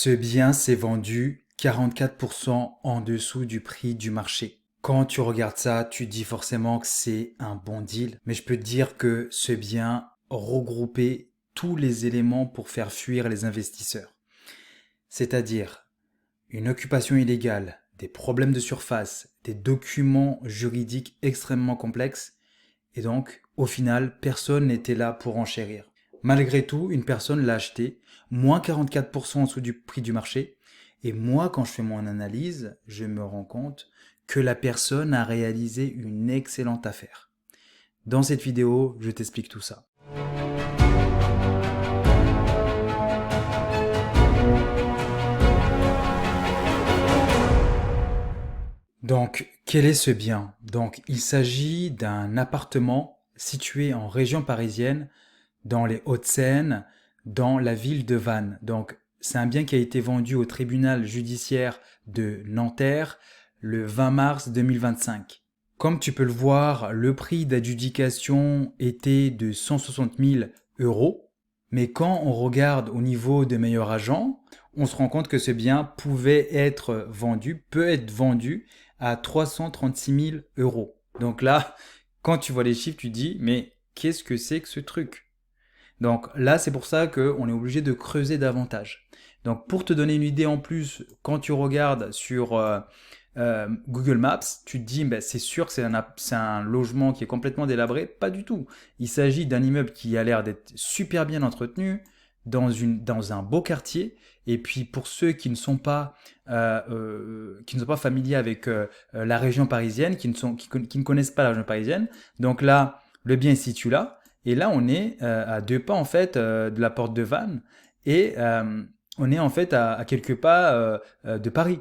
Ce bien s'est vendu 44% en dessous du prix du marché. Quand tu regardes ça, tu dis forcément que c'est un bon deal, mais je peux te dire que ce bien regroupait tous les éléments pour faire fuir les investisseurs. C'est-à-dire une occupation illégale, des problèmes de surface, des documents juridiques extrêmement complexes, et donc, au final, personne n'était là pour enchérir. Malgré tout, une personne l'a acheté, moins 44% en dessous du prix du marché, et moi, quand je fais mon analyse, je me rends compte que la personne a réalisé une excellente affaire. Dans cette vidéo, je t'explique tout ça. Donc, quel est ce bien? Donc, il s'agit d'un appartement situé en région parisienne, dans les Hauts-de-Seine, dans la ville de Vannes. Donc, c'est un bien qui a été vendu au tribunal judiciaire de Nanterre le 20 mars 2025. Comme tu peux le voir, le prix d'adjudication était de 160 000 euros. Mais quand on regarde au niveau de meilleurs agents, on se rend compte que ce bien peut être vendu à 336 000 euros. Donc là, quand tu vois les chiffres, tu dis, mais qu'est-ce que c'est que ce truc? Donc là, c'est pour ça qu'on est obligé de creuser davantage. Donc pour te donner une idée en plus, quand tu regardes sur Google Maps, tu te dis, ben, c'est sûr que c'est un logement qui est complètement délabré. Pas du tout. Il s'agit d'un immeuble qui a l'air d'être super bien entretenu, dans un beau quartier. Et puis pour ceux qui ne sont pas familiers avec la région parisienne, qui ne connaissent pas la région parisienne, donc là, le bien est situé là. Et là, on est à 2 pas en fait de la porte de Vannes et on est en fait à quelques pas de Paris.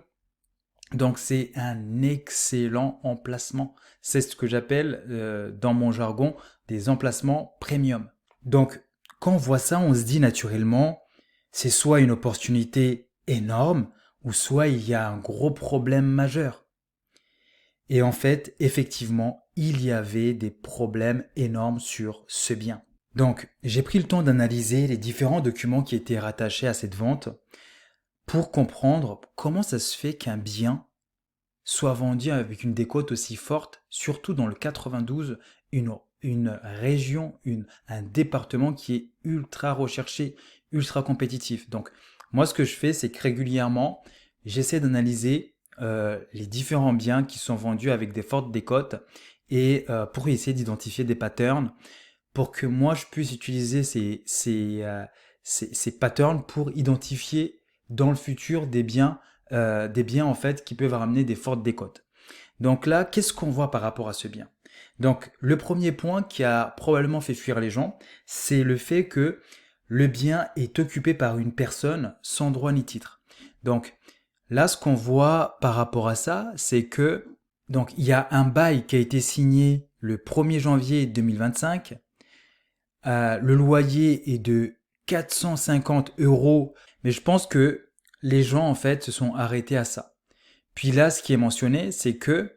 Donc c'est un excellent emplacement. C'est ce que j'appelle dans mon jargon des emplacements premium. Donc quand on voit ça, on se dit naturellement, c'est soit une opportunité énorme ou soit il y a un gros problème majeur. Et en fait, effectivement, il y avait des problèmes énormes sur ce bien. Donc, j'ai pris le temps d'analyser les différents documents qui étaient rattachés à cette vente pour comprendre comment ça se fait qu'un bien soit vendu avec une décote aussi forte, surtout dans le 92, une région, un département qui est ultra recherché, ultra compétitif. Donc, moi, ce que je fais, c'est que régulièrement, j'essaie d'analyser les différents biens qui sont vendus avec des fortes décotes et pour essayer d'identifier des patterns pour que moi, je puisse utiliser ces patterns pour identifier dans le futur des biens en fait qui peuvent ramener des fortes décotes. Donc là, qu'est-ce qu'on voit par rapport à ce bien? Donc le premier point qui a probablement fait fuir les gens, c'est le fait que le bien est occupé par une personne sans droit ni titre. Donc là, ce qu'on voit par rapport à ça, c'est que donc il y a un bail qui a été signé le 1er janvier 2025. Le loyer est de 450 euros, mais je pense que les gens en fait se sont arrêtés à ça. Puis là, ce qui est mentionné, c'est que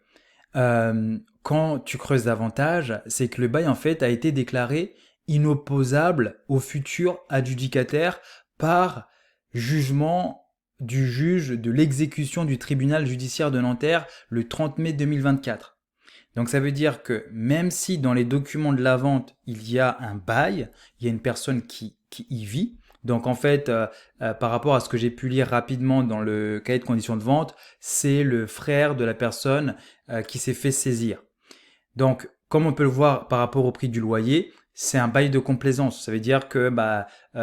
quand tu creuses davantage, c'est que le bail en fait a été déclaré inopposable au futur adjudicataire par jugement du juge de l'exécution du tribunal judiciaire de Nanterre le 30 mai 2024. Donc ça veut dire que même si dans les documents de la vente, il y a un bail, il y a une personne qui y vit, donc en fait, par rapport à ce que j'ai pu lire rapidement dans le cahier de conditions de vente, c'est le frère de la personne qui s'est fait saisir. Donc, comme on peut le voir par rapport au prix du loyer, c'est un bail de complaisance. Ça veut dire que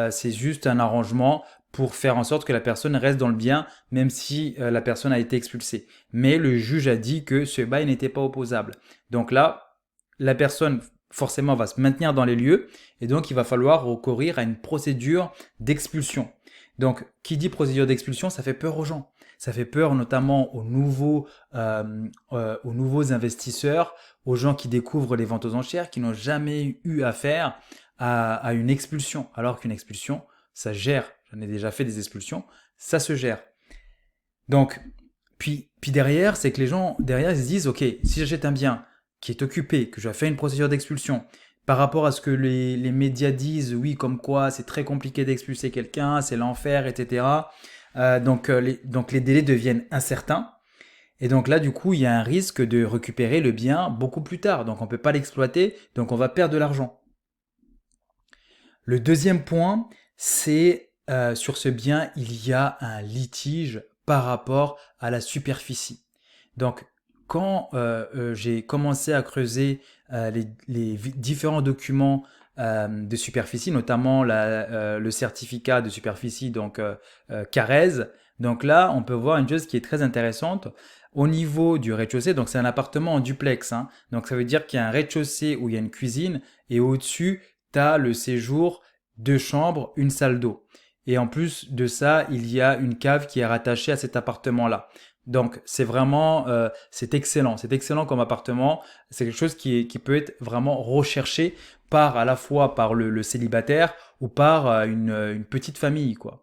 c'est juste un arrangement pour faire en sorte que la personne reste dans le bien, même si la personne a été expulsée. Mais le juge a dit que ce bail n'était pas opposable. Donc là, la personne forcément va se maintenir dans les lieux et donc il va falloir recourir à une procédure d'expulsion. Donc, qui dit procédure d'expulsion, ça fait peur aux gens. Ça fait peur notamment aux nouveaux investisseurs, aux gens qui découvrent les ventes aux enchères, qui n'ont jamais eu affaire à une expulsion. Alors qu'une expulsion, ça gère. J'en ai déjà fait des expulsions, ça se gère. Donc, puis derrière, c'est que les gens, derrière, ils se disent, ok, si j'achète un bien qui est occupé, que je fais une procédure d'expulsion, par rapport à ce que les médias disent, oui, comme quoi c'est très compliqué d'expulser quelqu'un, c'est l'enfer, etc. donc les délais deviennent incertains. Et donc là, du coup, il y a un risque de récupérer le bien beaucoup plus tard. Donc on ne peut pas l'exploiter, donc on va perdre de l'argent. Le deuxième point, c'est sur ce bien, il y a un litige par rapport à la superficie. Donc quand j'ai commencé à creuser les différents documents de superficie, notamment le certificat de superficie, donc Carrez. Donc là, on peut voir une chose qui est très intéressante. Au niveau du rez-de-chaussée, donc c'est un appartement en duplex, hein. Donc ça veut dire qu'il y a un rez-de-chaussée où il y a une cuisine et au-dessus, tu as le séjour, 2 chambres, une salle d'eau. Et en plus de ça, il y a une cave qui est rattachée à cet appartement-là. Donc c'est vraiment, c'est excellent comme appartement. C'est quelque chose qui peut être vraiment recherché par à la fois par le célibataire ou par une petite famille, quoi.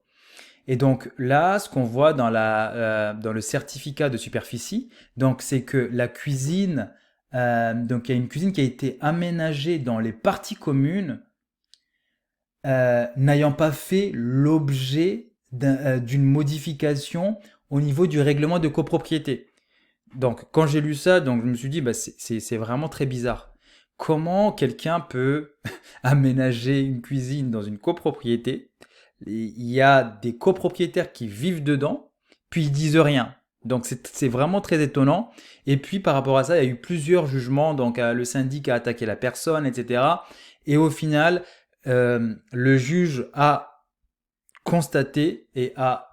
Et donc là, ce qu'on voit dans le certificat de superficie, donc c'est que la cuisine, donc il y a une cuisine qui a été aménagée dans les parties communes, n'ayant pas fait l'objet d'une modification au niveau du règlement de copropriété. Donc quand j'ai lu ça, donc je me suis dit, bah, c'est vraiment très bizarre. Comment quelqu'un peut aménager une cuisine dans une copropriété? Il y a des copropriétaires qui vivent dedans, puis ils disent rien. Donc c'est vraiment très étonnant. Et puis par rapport à ça, il y a eu plusieurs jugements. Donc le syndic a attaqué la personne, etc. Et au final, le juge a constaté et a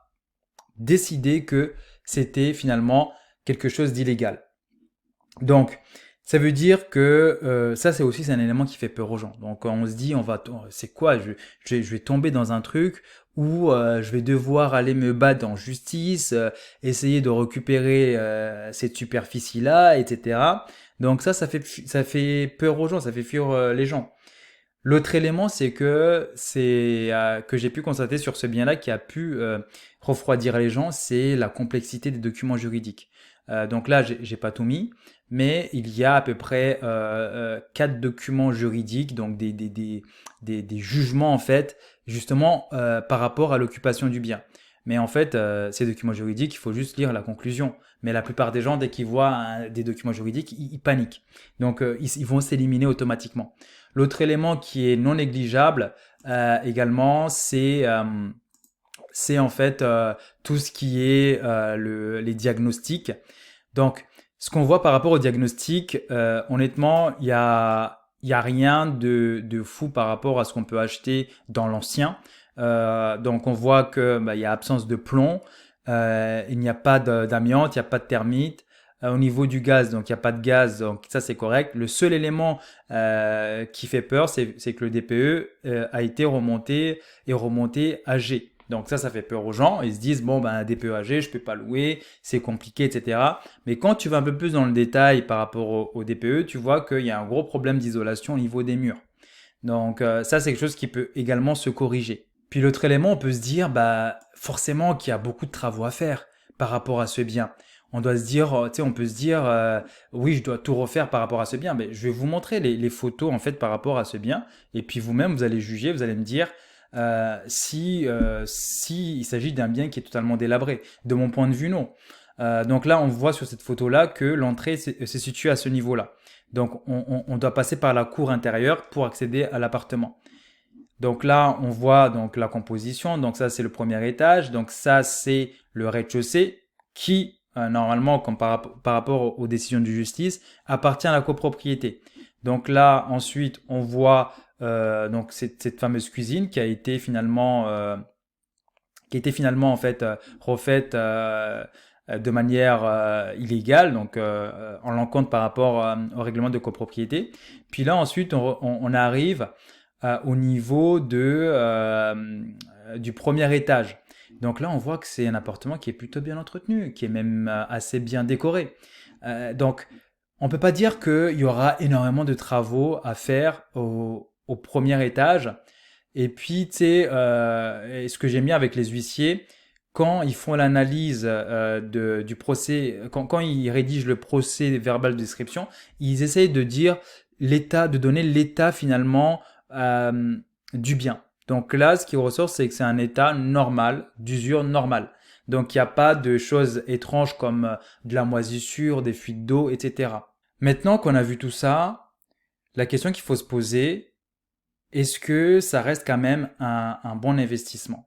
décidé que c'était finalement quelque chose d'illégal. Donc, ça veut dire que ça, c'est un élément qui fait peur aux gens. Donc, on se dit, c'est quoi? Je vais tomber dans un truc où je vais devoir aller me battre en justice, essayer de récupérer cette superficie-là, etc. Donc ça fait peur aux gens, ça fait fuir les gens. L'autre élément, que j'ai pu constater sur ce bien-là qui a pu refroidir les gens, c'est la complexité des documents juridiques. Donc là, j'ai pas tout mis, mais il y a à peu près 4 documents juridiques, donc des jugements en fait, justement par rapport à l'occupation du bien. Mais en fait, ces documents juridiques, il faut juste lire la conclusion. Mais la plupart des gens, dès qu'ils voient des documents juridiques, ils paniquent. Donc, ils vont s'éliminer automatiquement. L'autre élément qui est non négligeable également, c'est en fait tout ce qui est les diagnostics. Donc, ce qu'on voit par rapport aux diagnostics, honnêtement, il y a rien de fou par rapport à ce qu'on peut acheter dans l'ancien. Donc, on voit que il y a absence de plomb, il n'y a pas d'amiante, il n'y a pas de termites. Au niveau du gaz, donc il n'y a pas de gaz, donc ça c'est correct. Le seul élément qui fait peur, c'est que le DPE a été remonté à G. Donc ça fait peur aux gens. Ils se disent, bon, ben, un DPE AG, je peux pas louer, c'est compliqué, etc. Mais quand tu vas un peu plus dans le détail par rapport au DPE, tu vois qu'il y a un gros problème d'isolation au niveau des murs. Donc ça, c'est quelque chose qui peut également se corriger. Puis l'autre élément, on peut se dire, bah, forcément qu'il y a beaucoup de travaux à faire par rapport à ce bien. On doit se dire, tu sais, on peut se dire, oui, je dois tout refaire par rapport à ce bien. Mais je vais vous montrer les photos en fait par rapport à ce bien, et puis vous-même, vous allez juger, vous allez me dire si il s'agit d'un bien qui est totalement délabré. De mon point de vue, non. Donc là, on voit sur cette photo-là que l'entrée se situe à ce niveau-là. Donc on doit passer par la cour intérieure pour accéder à l'appartement. Donc là, on voit donc la composition. Donc ça, c'est le premier étage. Donc ça, c'est le rez-de-chaussée qui, normalement, comme par rapport aux décisions de justice, appartient à la copropriété. Donc là, ensuite, on voit donc cette fameuse cuisine qui a été finalement en fait refaite de manière illégale, donc en l'encontre par rapport au règlement de copropriété. Puis là, ensuite, on arrive au niveau du premier étage. Donc là, on voit que c'est un appartement qui est plutôt bien entretenu, qui est même assez bien décoré. Donc, on peut pas dire qu'il y aura énormément de travaux à faire au premier étage. Et puis, tu sais, ce que j'aime bien avec les huissiers, quand ils font l'analyse du procès, quand ils rédigent le procès verbal de description, ils essayent de dire de donner l'état finalement du bien. Donc là, ce qui ressort, c'est que c'est un état normal, d'usure normale. Donc il n'y a pas de choses étranges comme de la moisissure, des fuites d'eau, etc. Maintenant qu'on a vu tout ça, la question qu'il faut se poser, est-ce que ça reste quand même un bon investissement?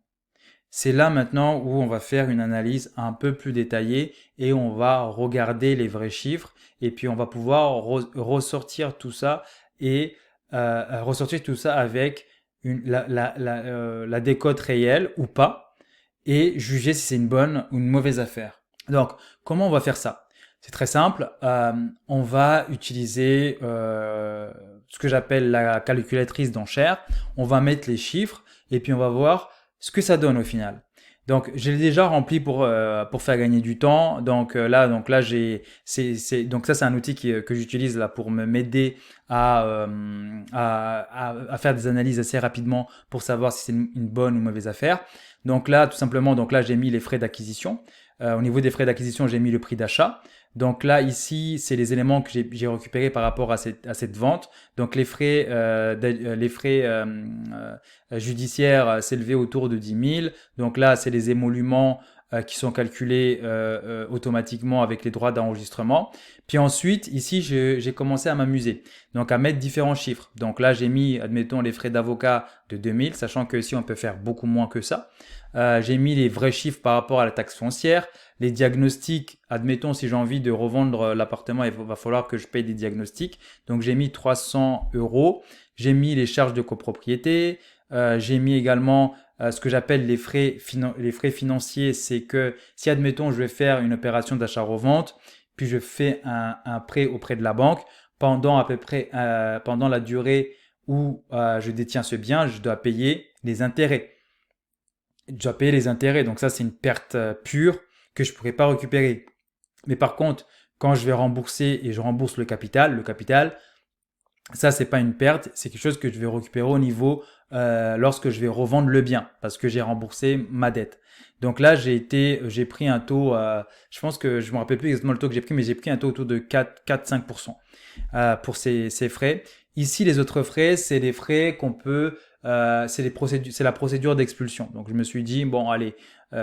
C'est là maintenant où on va faire une analyse un peu plus détaillée et on va regarder les vrais chiffres et puis on va pouvoir ressortir tout ça et ressortir tout ça avec la décote réelle ou pas et juger si c'est une bonne ou une mauvaise affaire. Donc, comment on va faire ça? C'est très simple. On va utiliser ce que j'appelle la calculatrice d'enchères. On va mettre les chiffres et puis on va voir ce que ça donne au final. Donc, je l'ai déjà rempli pour faire gagner du temps. Donc là, donc ça, c'est un outil que j'utilise là pour m'aider à faire des analyses assez rapidement pour savoir si c'est une bonne ou mauvaise affaire. Donc là, tout simplement, donc là, j'ai mis les frais d'acquisition. Au niveau des frais d'acquisition, j'ai mis le prix d'achat. Donc là, ici, c'est les éléments que j'ai récupérés par rapport à cette vente. Donc les frais, judiciaires s'élevaient autour de 10 000. Donc là, c'est les émoluments qui sont calculés automatiquement avec les droits d'enregistrement. Puis ensuite, ici, j'ai commencé à m'amuser. Donc à mettre différents chiffres. Donc là, j'ai mis, admettons, les frais d'avocat de 2000, sachant que ici, on peut faire beaucoup moins que ça. J'ai mis les vrais chiffres par rapport à la taxe foncière. Les diagnostics, admettons si j'ai envie de revendre l'appartement, il va falloir que je paye des diagnostics. Donc j'ai mis 300 euros. J'ai mis les charges de copropriété. J'ai mis également ce que j'appelle les frais financiers. C'est que si admettons je vais faire une opération d'achat-revente, puis je fais un prêt auprès de la banque, pendant à peu près pendant la durée où je détiens ce bien, je dois payer les intérêts. Je dois payer les intérêts. Donc ça, c'est une perte pure que je ne pourrais pas récupérer. Mais par contre, quand je vais rembourser et je rembourse le capital, ça, c'est pas une perte, c'est quelque chose que je vais récupérer au niveau lorsque je vais revendre le bien parce que j'ai remboursé ma dette. Donc là, j'ai pris un taux, je pense que je me rappelle plus exactement le taux que j'ai pris, mais j'ai pris un taux autour de 4-5% pour ces frais. Ici, les autres frais, c'est les frais qu'on peut, c'est la procédure d'expulsion. Donc je me suis dit bon, allez,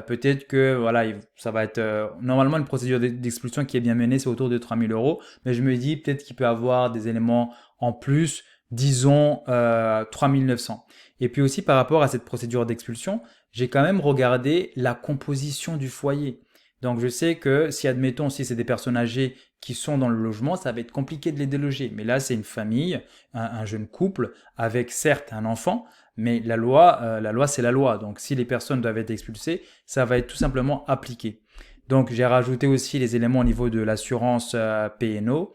peut-être que voilà, ça va être normalement une procédure d'expulsion qui est bien menée, c'est autour de 3 000 euros, mais je me dis peut-être qu'il peut avoir des éléments en plus, disons 3 900. Et puis aussi par rapport à cette procédure d'expulsion, j'ai quand même regardé la composition du foyer. Donc je sais que si admettons si c'est des personnes âgées qui sont dans le logement, ça va être compliqué de les déloger. Mais là c'est une famille, un jeune couple avec certes un enfant, mais la loi c'est la loi. Donc si les personnes doivent être expulsées, ça va être tout simplement appliqué. Donc j'ai rajouté aussi les éléments au niveau de l'assurance P&O.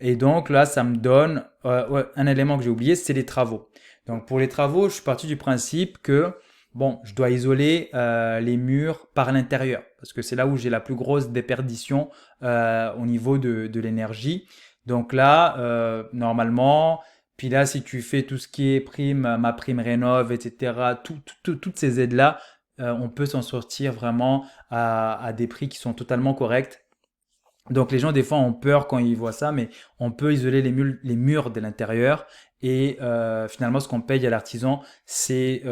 Et donc là, ça me donne un élément que j'ai oublié, c'est les travaux. Donc pour les travaux, je suis parti du principe que bon, je dois isoler les murs par l'intérieur parce que c'est là où j'ai la plus grosse déperdition au niveau de l'énergie. Donc là, normalement, puis là, si tu fais tout ce qui est prime, ma prime rénov, etc., toutes ces aides-là, on peut s'en sortir vraiment à des prix qui sont totalement corrects. Donc les gens des fois ont peur quand ils voient ça, mais on peut isoler les murs de l'intérieur et finalement ce qu'on paye à l'artisan c'est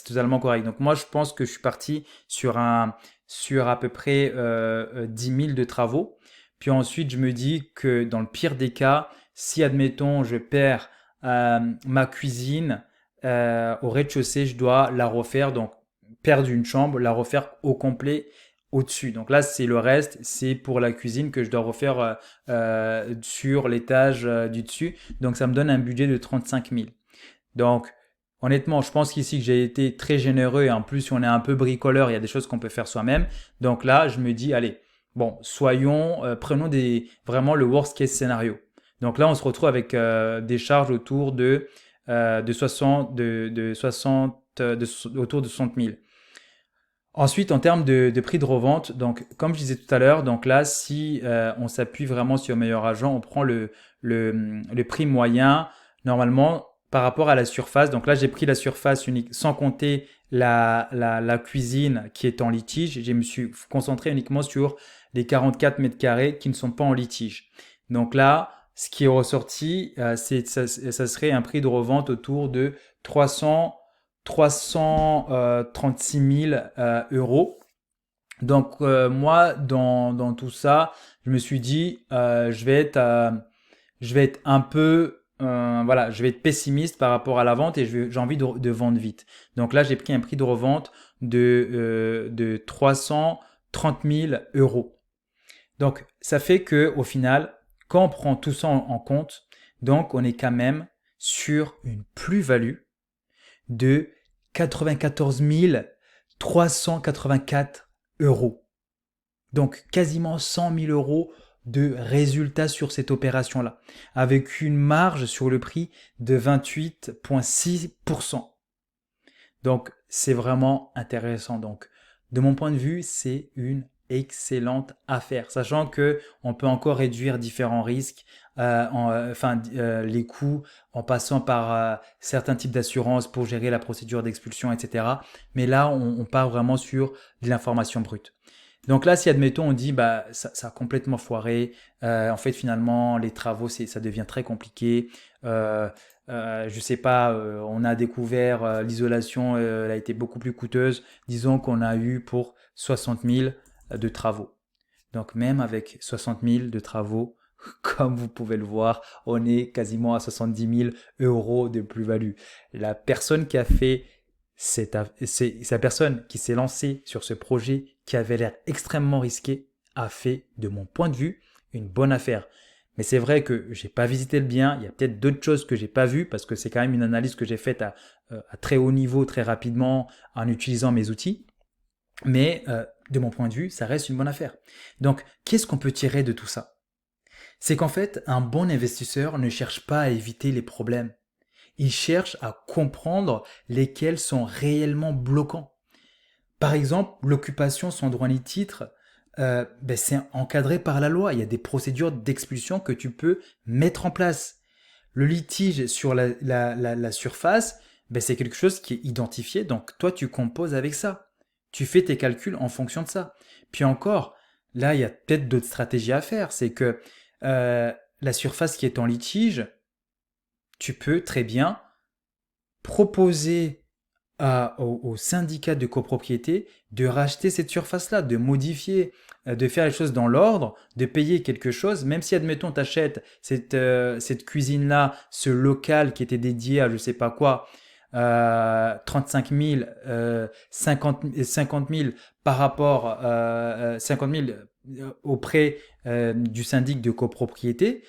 totalement correct. Donc moi je pense que je suis parti sur à peu près 10 000 de travaux. Puis ensuite je me dis que dans le pire des cas, si admettons je perds ma cuisine au rez-de-chaussée, je dois la refaire, donc perdre une chambre, la refaire au complet au-dessus. Donc là, c'est le reste, c'est pour la cuisine que je dois refaire sur l'étage du dessus. Donc ça me donne un budget de 35 000. Donc honnêtement, je pense qu'ici que j'ai été très généreux et en plus, si on est un peu bricoleur, il y a des choses qu'on peut faire soi-même. Donc là, je me dis, allez, bon, prenons vraiment le worst case scénario. Donc là, on se retrouve avec des charges autour de 60, autour de 60 000. Ensuite, en termes de prix de revente, donc comme je disais tout à l'heure, donc là, si on s'appuie vraiment sur meilleur agent, on prend le prix moyen, normalement, par rapport à la surface. Donc là, j'ai pris la surface unique, sans compter la cuisine qui est en litige. Je me suis concentré uniquement sur les 44 mètres carrés qui ne sont pas en litige. Donc là, ce qui est ressorti, ça serait un prix de revente autour de 300 336 000 euros. Donc moi, dans tout ça, je me suis dit, je vais être un peu, voilà, je vais être pessimiste par rapport à la vente et j'ai envie de vendre vite. Donc là, j'ai pris un prix de revente de 330 000 euros. Donc ça fait que au final, quand on prend tout ça en compte, donc on est quand même sur une plus-value de 94 384 euros. Donc quasiment 100 000 euros de résultats sur cette opération-là, avec une marge sur le prix de 28,6%. Donc c'est vraiment intéressant. Donc de mon point de vue, c'est une excellente affaire, sachant que on peut encore réduire différents risques, les coûts en passant par certains types d'assurances pour gérer la procédure d'expulsion, etc. Mais là, on part vraiment sur de l'information brute. Donc là, si admettons on dit bah ça a complètement foiré, en fait finalement les travaux ça devient très compliqué, je sais pas, on a découvert l'isolation, elle a été beaucoup plus coûteuse, disons qu'on a eu pour 60 000 de travaux. Donc même avec 60 000 de travaux, comme vous pouvez le voir, on est quasiment à 70 000 euros de plus-value. La personne qui a fait c'est la personne qui s'est lancée sur ce projet qui avait l'air extrêmement risqué a fait, de mon point de vue, une bonne affaire. Mais c'est vrai que j'ai pas visité le bien. Il y a peut-être d'autres choses que j'ai pas vues parce que c'est quand même une analyse que j'ai faite à très haut niveau, très rapidement, en utilisant mes outils. Mais de mon point de vue, ça reste une bonne affaire. Donc, qu'est-ce qu'on peut tirer de tout ça? C'est qu'en fait, un bon investisseur ne cherche pas à éviter les problèmes. Il cherche à comprendre lesquels sont réellement bloquants. Par exemple, l'occupation sans droit ni titre, c'est encadré par la loi. Il y a des procédures d'expulsion que tu peux mettre en place. Le litige sur la surface, c'est quelque chose qui est identifié, donc toi tu composes avec ça. Tu fais tes calculs en fonction de ça. Puis encore, là il y a peut-être d'autres stratégies à faire. C'est que la surface qui est en litige, tu peux très bien proposer au syndicat de copropriété de racheter cette surface-là, de modifier, de faire les choses dans l'ordre, de payer quelque chose, même si, admettons, tu achètes cette cuisine-là, ce local qui était dédié à je sais pas quoi, 35 000, 50 000 par rapport, 50 000 auprès du syndic de copropriété,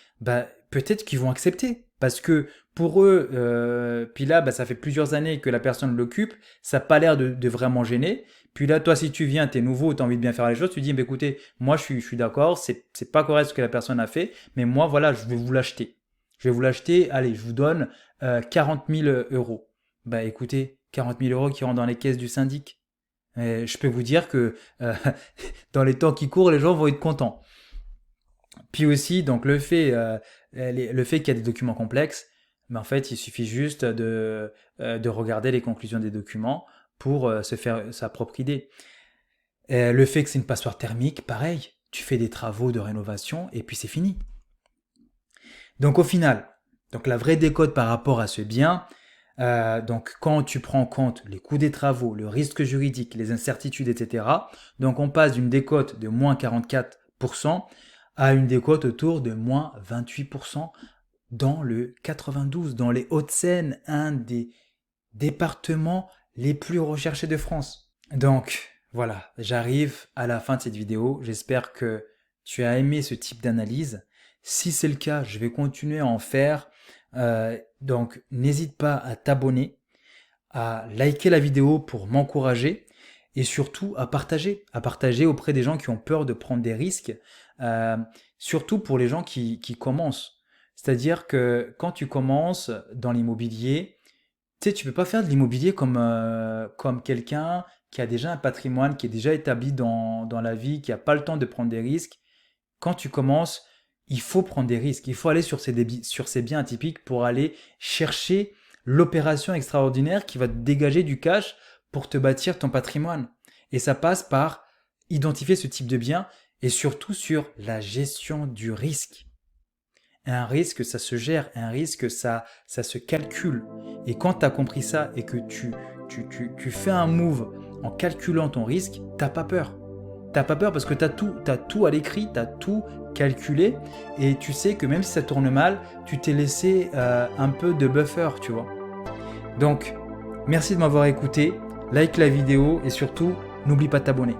peut-être qu'ils vont accepter. Parce que pour eux, puis là, ça fait plusieurs années que la personne l'occupe, ça n'a pas l'air de vraiment gêner. Puis là, toi, si tu viens, t'es nouveau, t'as envie de bien faire les choses, tu dis, écoutez, moi, je suis d'accord, c'est pas correct ce que la personne a fait, mais moi, voilà, je vais vous l'acheter. Je vais vous l'acheter, allez, je vous donne 40 000 euros. Écoutez, 40 000 euros qui rentrent dans les caisses du syndic. Je peux vous dire que dans les temps qui courent, les gens vont être contents. Puis aussi, donc le fait qu'il y a des documents complexes, en fait, il suffit juste de regarder les conclusions des documents pour se faire sa propre idée. Le fait que c'est une passoire thermique, pareil, tu fais des travaux de rénovation et puis c'est fini. Donc au final, donc la vraie décote par rapport à ce bien, donc quand tu prends en compte les coûts des travaux, le risque juridique, les incertitudes, etc., donc on passe d'une décote de moins 44% à une décote autour de moins 28% dans le 92, dans les Hauts-de-Seine, un des départements les plus recherchés de France. Donc voilà, j'arrive à la fin de cette vidéo. J'espère que tu as aimé ce type d'analyse. Si c'est le cas, je vais continuer à en faire. Donc n'hésite pas à t'abonner, à liker la vidéo pour m'encourager et surtout à partager auprès des gens qui ont peur de prendre des risques, surtout pour les gens qui commencent. C'est-à-dire que quand tu commences dans l'immobilier, tu sais, tu peux pas faire de l'immobilier comme quelqu'un qui a déjà un patrimoine, qui est déjà établi dans la vie, qui a pas le temps de prendre des risques. Quand tu commences, il faut prendre des risques. Il faut aller sur ces biens atypiques pour aller chercher l'opération extraordinaire qui va te dégager du cash pour te bâtir ton patrimoine. Et ça passe par identifier ce type de bien et surtout sur la gestion du risque. Un risque, ça se gère. Un risque, ça se calcule. Et quand tu as compris ça et que tu tu fais un move en calculant ton risque, t'as pas peur. T'as pas peur parce que t'as tout à l'écrit, t'as tout calculé et tu sais que même si ça tourne mal, tu t'es laissé un peu de buffer, tu vois. Donc, merci de m'avoir écouté, like la vidéo et surtout, n'oublie pas de t'abonner.